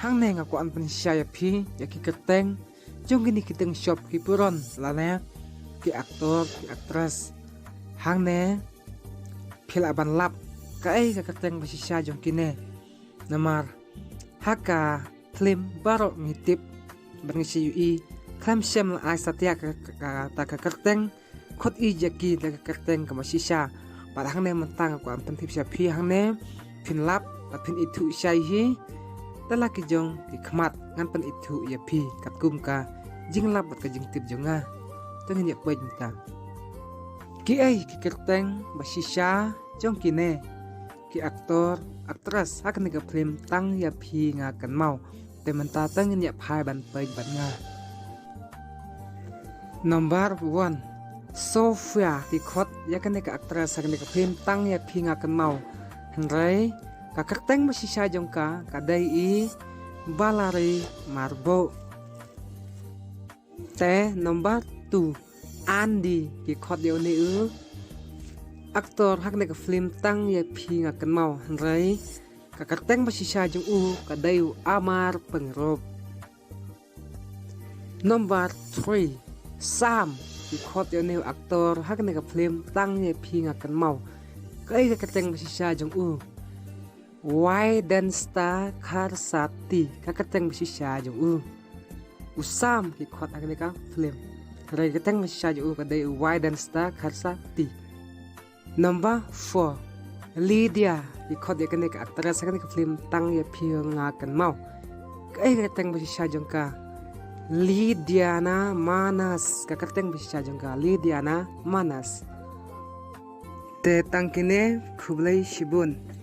hang neng aku an pensiaya pi ya ki kerteng jong gini kiteng shop ki puron lana ki aktor ki aktris hang ne phil aban lap kai ka kerteng masisya jong kine namar haka film baro ngitip bangsi ui klam sem la ai satya ka kerteng khot i jaki ka kerteng ka masisya pada hang ne mentang aku an pentip sia pi hang ne phin lap phin itu syai hi talaki jong ki khmat ngan pen itu ya pi kat kum ka jing lap ka jing tip jonga tengin ya pej ta ki ai ki kerteng basisya jong kine ki aktor aktris hak ni ka film tang ya pi nga kan mau te menta tengin ya phai ban pej ban nga number 1 Sofia ki khot ya kan ka aktris hak ni ka film tang ya pi nga kan mau hangrai ka kerteng masisya jong ka kadai i balari marbo te number 2 Andy ki khot yo ni aktor hak ne ka film tang ye phi nga kan mau hangrai ka kerteng masisya jong kadai amar pengrop number 3 Sam ki khot yo ni aktor hak ne ka film tang ye phi nga kan mau kai ka kerteng masisya jong Why dan sta Karsati kakateng masisya jong usam ki khot agni ka film rai kateng masisya jong kadai why dan sta Karsati number 4 Lydia ki khot agni ka aktris agni ka film tang ya phiang nga kan mau kai kateng masisya jong ka Lidiana Manas kakateng masisya jong ka Lidiana Manas te tangkine khublai shibun